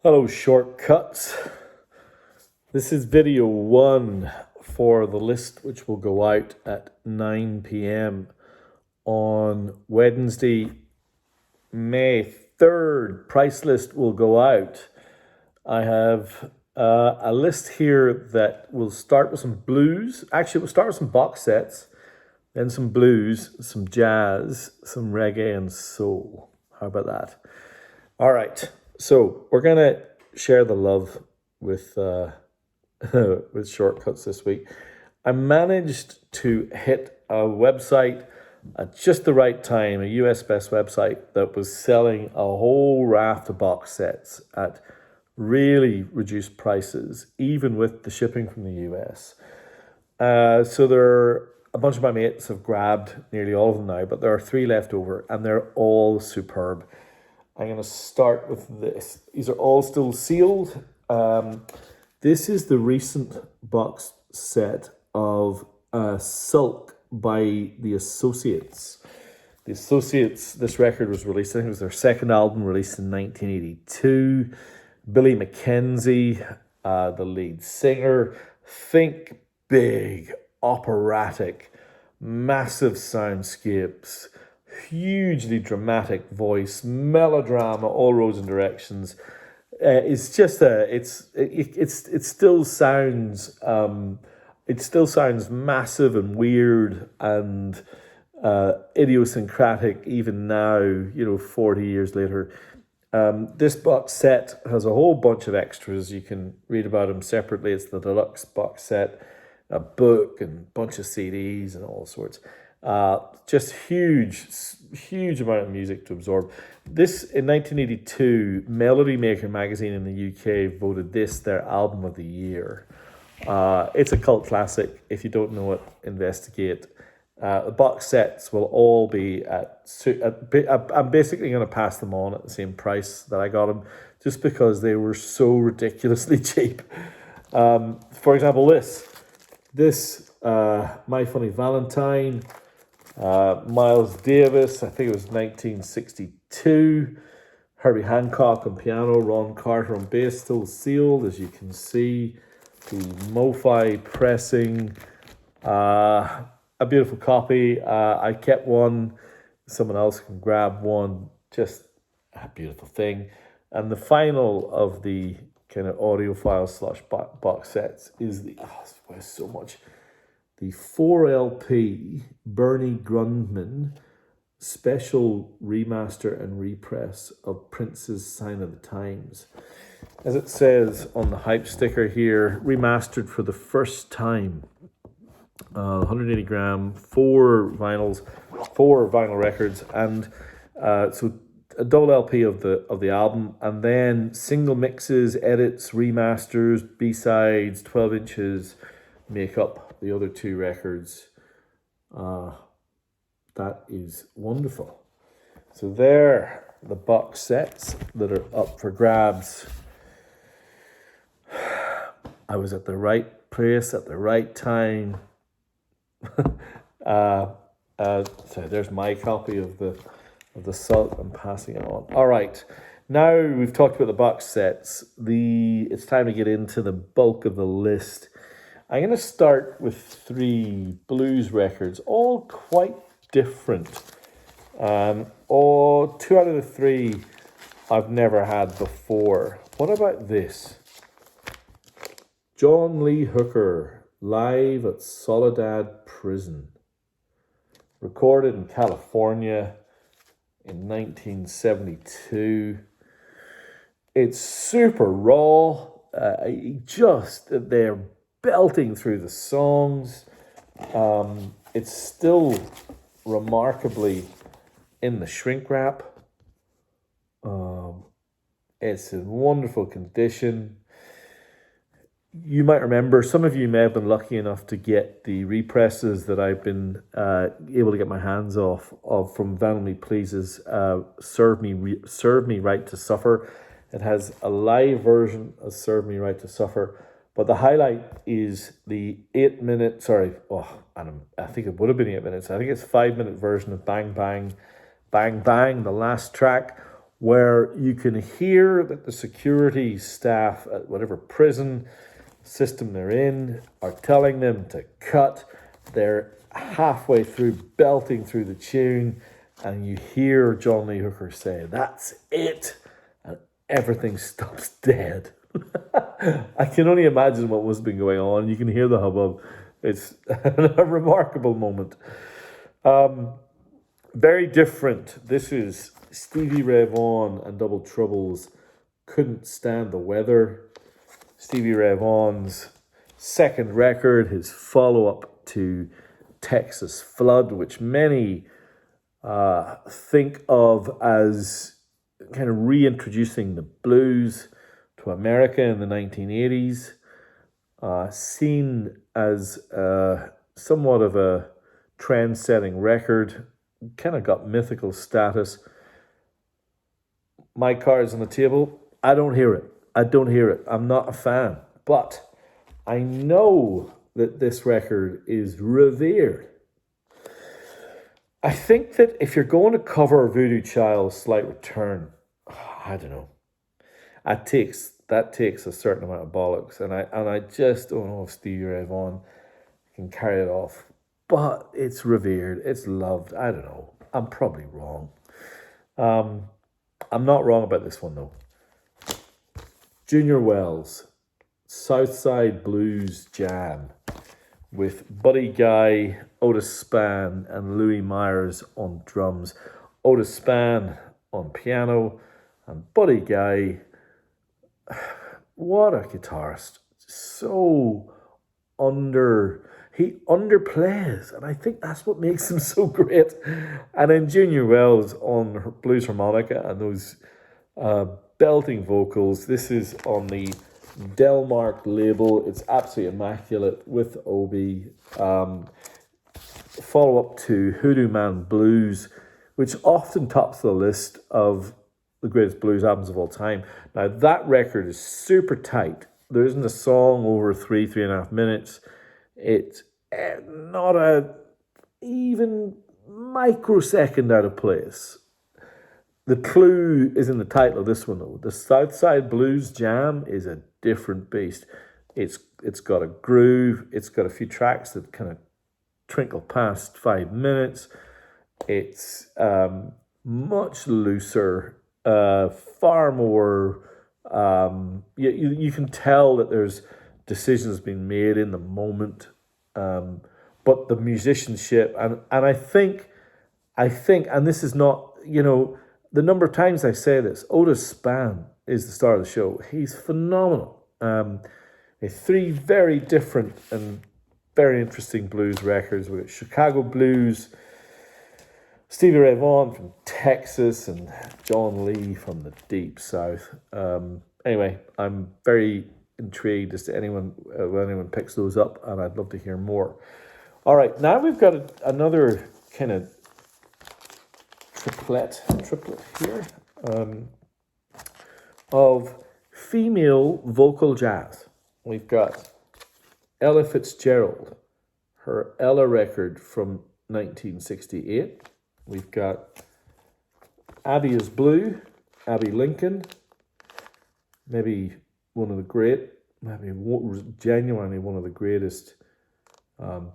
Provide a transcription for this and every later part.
Hello, shortcuts. This is video one for the list, which will go out at 9 p.m. on Wednesday, May 3rd. Price list will go out. I have a list here that will start with some blues. Actually, we'll start with some box sets, then some blues, some jazz, some reggae, and soul. How about that? All right. So we're gonna share the love with with shortcuts this week. I managed to hit a website at just the right time, a US-based website that was selling a whole raft of box sets at really reduced prices, even with the shipping from the US. So there are a bunch of my mates have grabbed nearly all of them now, but there are 3 left over, and they're all superb. I'm going to start with this. These are all still sealed. This is the recent box set of Sulk by the Associates. The Associates, this record was released, I think it was their second album, released in 1982. Billy McKenzie, the lead singer. Think big, operatic, massive soundscapes, hugely dramatic voice, melodrama, all roads and directions. It's just it still sounds massive and weird and idiosyncratic even now, 40 years later. This box set has a whole bunch of extras. You can read about them separately. It's the deluxe box set, a book and a bunch of CDs and all sorts. Just huge amount of music to absorb. This, in 1982, Melody Maker magazine in the UK voted this their album of the year. It's a cult classic. If you don't know it, investigate. The box sets will all be I'm basically going to pass them on at the same price that I got them, just because they were so ridiculously cheap. For example, this My Funny Valentine, Miles Davis, I think it was 1962. Herbie Hancock on piano, Ron Carter on bass, still sealed, as you can see. The MoFi pressing, a beautiful copy. I kept one. Someone else can grab one. Just a beautiful thing. And the final of the kind of audiophile / box sets is there's so much. The 4LP Bernie Grundman special remaster and repress of Prince's Sign of the Times. As it says on the hype sticker here, remastered for the first time. 180 gram, 4 vinyl records, and so a double LP of the album, and then single mixes, edits, remasters, B-sides, 12 inches make up the other 2 records. That is wonderful. So there, the box sets that are up for grabs. I was at the right place at the right time. So there's my copy of the Sulk. I'm passing it on. All right, now we've talked about the box sets. It's time to get into the bulk of the list. I'm going to start with 3 blues records, all quite different. 2 out of the 3 I've never had before. What about this? John Lee Hooker, live at Soledad Prison. Recorded in California in 1972. It's super raw. They're belting through the songs. It's still remarkably in the shrink wrap. It's in wonderful condition. You might remember, some of you may have been lucky enough to get the represses that I've been able to get my hands of from Vinyl Me Please's Serve Me Right to Suffer. It has a live version of Serve Me Right to Suffer, but the highlight is the 8-minute, I think it would have been 8 minutes. I think it's 5-minute version of Bang Bang, Bang Bang, the last track. where you can hear that the security staff at whatever prison system they're in are telling them to cut. They're halfway through belting through the tune, and you hear John Lee Hooker say, "That's it," and everything stops dead. I can only imagine what must have been going on. You can hear the hubbub. It's a remarkable moment. Very different. This is Stevie Ray Vaughan and Double Troubles, Couldn't Stand the Weather. Stevie Ray Vaughan's second record, his follow-up to Texas Flood, which many think of as kind of reintroducing the blues to America in the 1980s, seen as somewhat of a trend-setting record, kind of got mythical status. My cards on the table, I don't hear it. I'm not a fan. But I know that this record is revered. I think that if you're going to cover Voodoo Child's Slight Return, I don't know. That takes a certain amount of bollocks. And I just don't know if Stevie Ray Vaughan can carry it off. But it's revered. It's loved. I don't know. I'm probably wrong. I'm not wrong about this one, though. Junior Wells, Southside Blues Jam, with Buddy Guy, Otis Spann, and Louis Myers on drums. Otis Spann on piano, and Buddy Guy, what a guitarist. So he underplays, and I think that's what makes him so great. And then Junior Wells on blues harmonica and those belting vocals. This is on the Delmark label. It's absolutely immaculate with Obi. Follow up to Hoodoo Man Blues, which often tops the list of the greatest blues albums of all time. Now, that record is super tight. There isn't a song over 3.5 minutes. It's not a even microsecond out of place. The clue is in the title of this one, though. The Southside Blues Jam is a different beast. It's got a groove. It's got a few tracks that kind of trinkle past 5 minutes. It's much looser, far more. You can tell that there's decisions being made in the moment, but the musicianship and I think, and this is not, the number of times I say this, Otis Spann is the star of the show. He's phenomenal. Three very different and very interesting blues records. We've got Chicago Blues, Stevie Ray Vaughan from Texas, and John Lee from the Deep South. Anyway, I'm very intrigued as to when anyone picks those up, and I'd love to hear more. All right, now we've got another kind of triplet here of female vocal jazz. We've got Ella Fitzgerald, her Ella record from 1968. We've got Abby is Blue, Abby Lincoln, maybe genuinely one of the greatest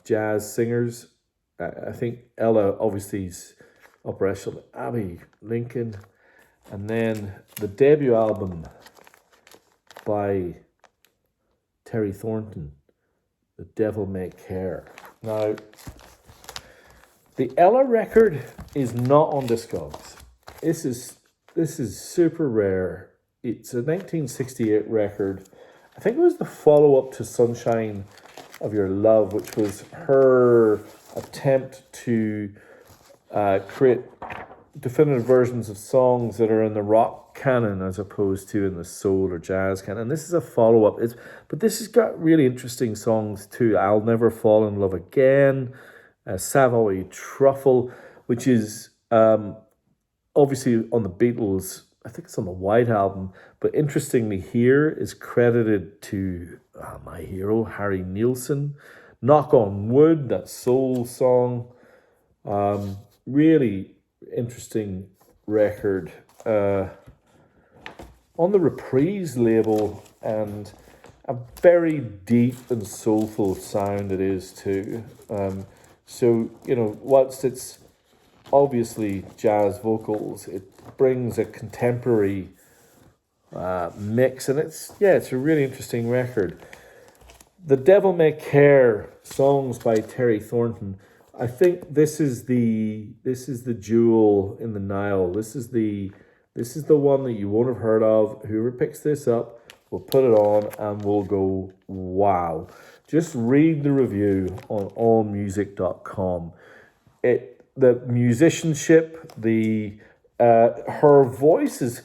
jazz singers. I think Ella obviously is upper echelon. Abby Lincoln, and then the debut album by Terry Thornton, The Devil May Care. Now, the Ella record is not on Discogs. This is super rare. It's a 1968 record. I think it was the follow-up to Sunshine of Your Love, which was her attempt to create definitive versions of songs that are in the rock canon as opposed to in the soul or jazz canon. And this is a follow-up. But this has got really interesting songs too. I'll Never Fall in Love Again, Savoy Truffle, which is obviously on the Beatles. I think it's on the White Album. But interestingly here is credited to my hero, Harry Nilsson. Knock on Wood, that soul song. Really interesting record. on the Reprise label, and a very deep and soulful sound it is too. So, whilst it's obviously jazz vocals, it brings a contemporary mix, and it's a really interesting record. The Devil May Care songs by Terry Thornton. I think this is the jewel in the Nile. This is the one that you won't have heard of. Whoever picks this up will put it on and will go, wow. Just read the review on allmusic.com. The musicianship, her voice is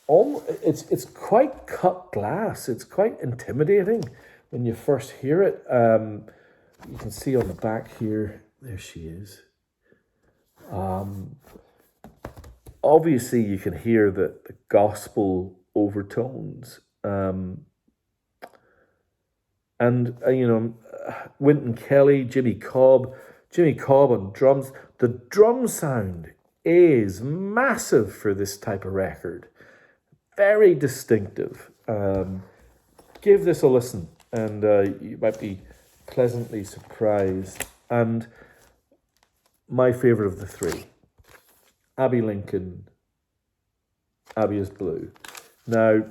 it's quite cut glass. It's quite intimidating when you first hear it. You can see on the back here, there she is. Obviously you can hear the gospel overtones. Wynton Kelly, Jimmy Cobb on drums. The drum sound is massive for this type of record. Very distinctive. Give this a listen, and you might be pleasantly surprised. And my favourite of the three, Abbey Lincoln, Abbey is Blue. Now,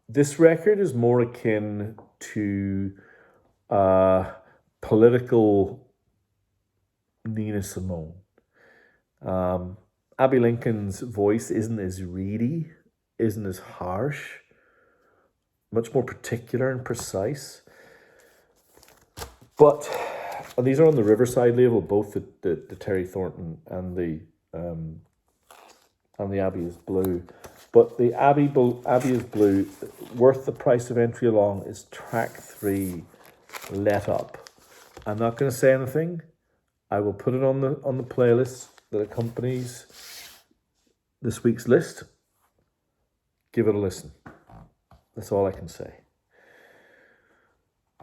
this record is more akin to political Nina Simone. Abbey Lincoln's voice isn't as reedy, isn't as harsh, much more particular and precise. But these are on the Riverside label, both the Terry Thornton and the Abbey is Blue. But the Abbey is Blue, worth the price of entry along, is track 3, Let Up. I'm not going to say anything. I will put it on the playlist that accompanies this week's list. Give it a listen. That's all I can say.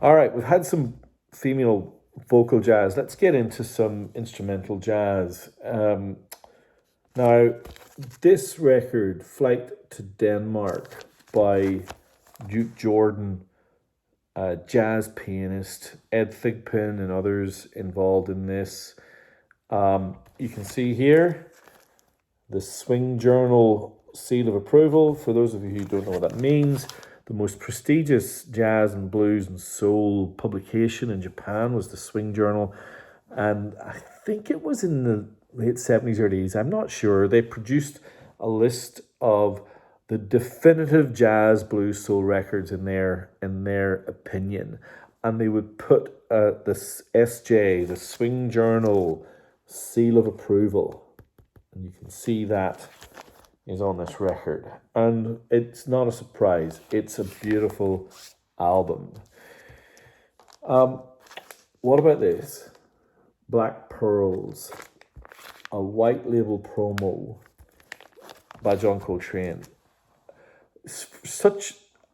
All right, we've had some female vocal jazz. Let's get into some instrumental jazz. Now, this record, Flight to Denmark by Duke Jordan, jazz pianist, Ed Thigpen and others involved in this. You can see here the Swing Journal seal of approval. For those of you who don't know what that means, the most prestigious jazz and blues and soul publication in Japan was the Swing Journal. And I think it was in the late 70s or 80s, I'm not sure. They produced a list of the definitive jazz, blues, soul records in their opinion. And they would put this SJ, the Swing Journal seal of approval. And you can see that is on this record. And it's not a surprise. It's a beautiful album. What about this? Black Pearls, a white label promo by John Coltrane.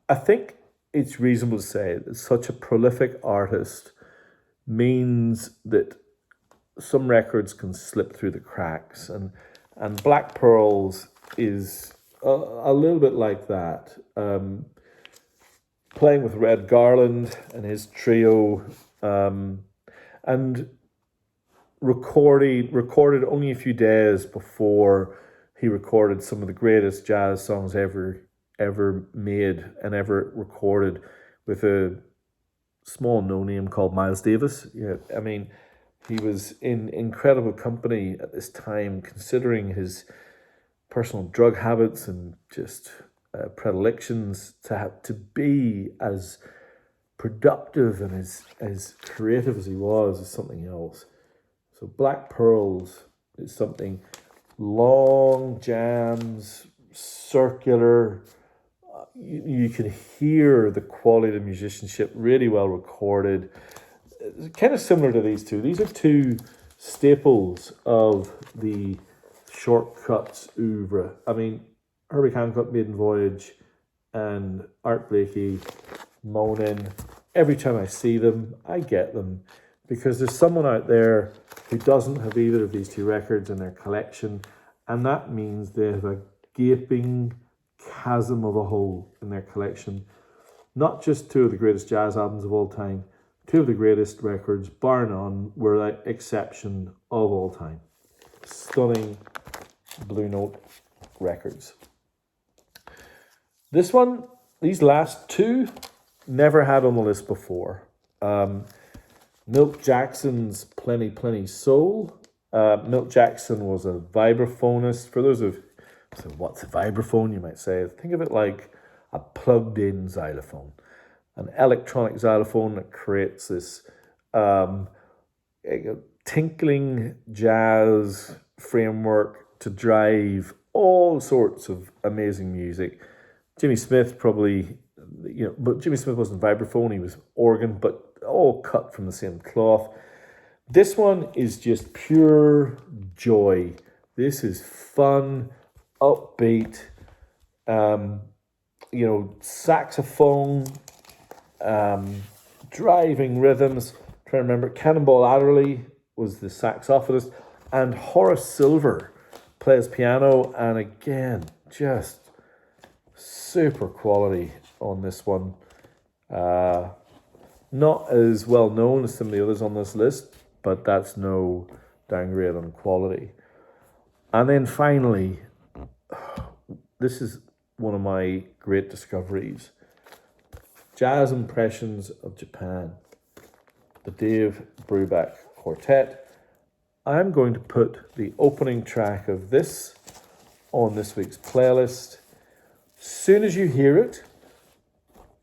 I think it's reasonable to say that such a prolific artist means that some records can slip through the cracks, and Black Pearls is a little bit like that. Playing with Red Garland and his trio, and recorded only a few days before he recorded some of the greatest jazz songs ever made and ever recorded, with a small no-name called Miles Davis. Yeah, I mean, he was in incredible company at this time, considering his personal drug habits and just predilections. To be as productive and as creative as he was is something else. So Black Pearls is something, long jams, circular. You can hear the quality of the musicianship, really well recorded. It's kind of similar to these two. These are two staples of the shortcuts oeuvre. I mean, Herbie Hancock, Maiden Voyage, and Art Blakey, Moanin'. Every time I see them, I get them, because there's someone out there who doesn't have either of these two records in their collection, and that means they have a gaping, chasm of a hole in their collection. Not just two of the greatest jazz albums of all time, two of the greatest records, bar none, without exception, of all time. Stunning Blue Note records. This one, these last two, never had on the list before. Milt Jackson's Plenty Plenty Soul. Milt Jackson was a vibraphonist. For those of, so what's a vibraphone, you might say? Think of it like a plugged-in xylophone. An electronic xylophone that creates this tinkling jazz framework to drive all sorts of amazing music. Jimmy Smith probably, but Jimmy Smith wasn't vibraphone, he was organ, but all cut from the same cloth. This one is just pure joy. This is fun, upbeat, saxophone, driving rhythms. I'm trying to remember, Cannonball Adderley was the saxophonist, and Horace Silver plays piano, and again, just super quality on this one. Not as well known as some of the others on this list, but that's no downgrade on quality. And then finally, this is one of my great discoveries. Jazz Impressions of Japan, the Dave Brubeck Quartet. I'm going to put the opening track of this on this week's playlist. Soon as you hear it,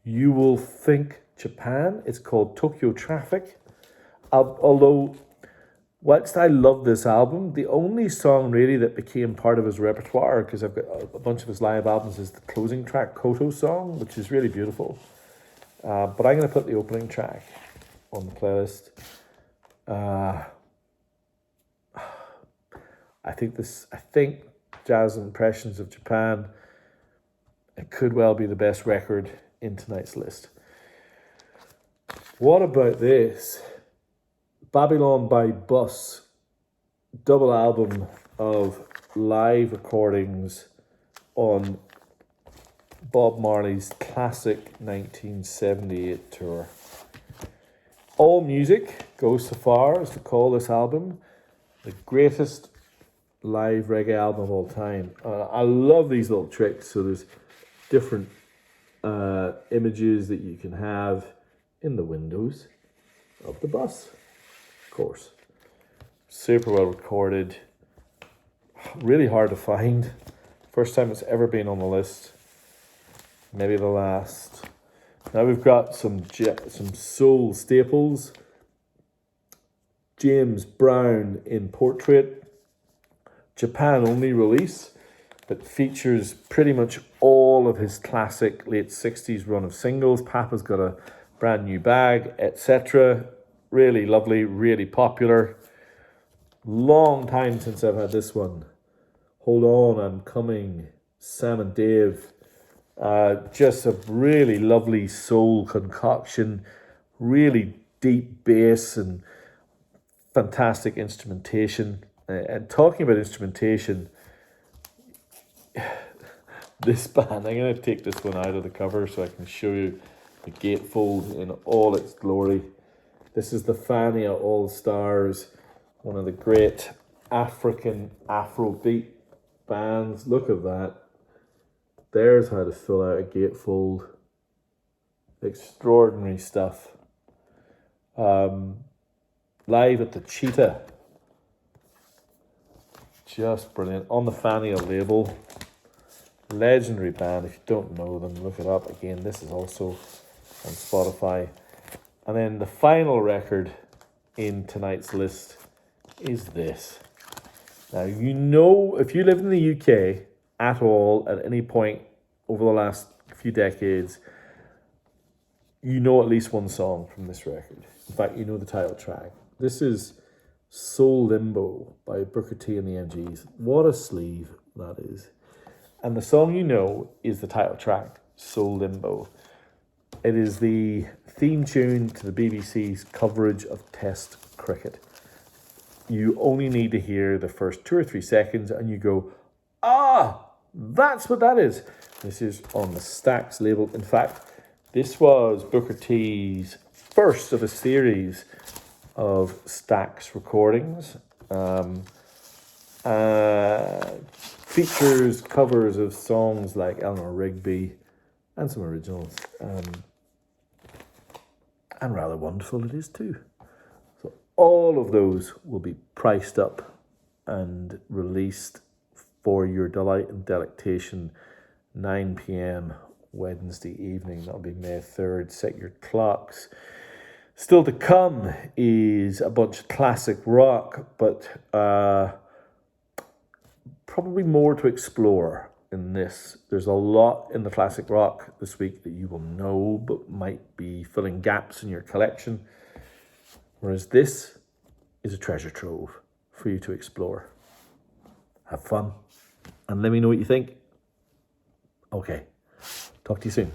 you will think Japan. It's called Tokyo Traffic. Although, whilst I love this album, the only song really that became part of his repertoire, because I've got a bunch of his live albums, is the closing track, Koto Song, which is really beautiful. But I'm going to put the opening track on the playlist. I think Jazz Impressions of Japan, it could well be the best record in tonight's list. What about this? Babylon by Bus, double album of live recordings on Bob Marley's classic 1978 tour. All Music goes so far as to call this album the greatest live reggae album of all time. I love these little tricks. So there's different images that you can have in the windows of the bus, of course. Super well recorded, really hard to find. First time it's ever been on the list, maybe the last. Now we've got some soul staples. James Brown in Portrait, Japan only release that features pretty much all of his classic late 60s run of singles. Papa's Got a Brand New Bag, etc. Really lovely, really popular. Long time since I've had this one. Hold On, I'm Coming, Sam and Dave. Just a really lovely soul concoction, really deep bass and fantastic instrumentation. And talking about instrumentation, this band, I'm going to take this one out of the cover so I can show you the gatefold in all its glory. This is the Fania All Stars, one of the great African Afrobeat bands. Look at that. There's how to fill out a gatefold. Extraordinary stuff. Live at the Cheetah. Just brilliant. On the Fania label. Legendary band. If you don't know them, look it up. Again, this is also on Spotify. And then the final record in tonight's list is this. Now, you know, if you live in the UK at all, at any point over the last few decades, you know at least one song from this record. In fact, you know the title track. This is Soul Limbo by Booker T and the MGs. What a sleeve that is. And the song you know is the title track, Soul Limbo. It is the theme tune to the BBC's coverage of Test cricket. You only need to hear the first 2 or 3 seconds and you go, ah, That's what that is. This is on the Stax label. In fact, this was Booker T's first of a series of Stax recordings. Features covers of songs like Eleanor Rigby and some originals. And rather wonderful it is too. So all of those will be priced up and released for your delight and delectation 9 p.m. Wednesday evening. That'll be May 3rd. Set your clocks. Still to come is a bunch of classic rock, but probably more to explore in this. There's a lot in the classic rock this week that you will know, but might be filling gaps in your collection. Whereas this is a treasure trove for you to explore. Have fun and let me know what you think. Okay, talk to you soon.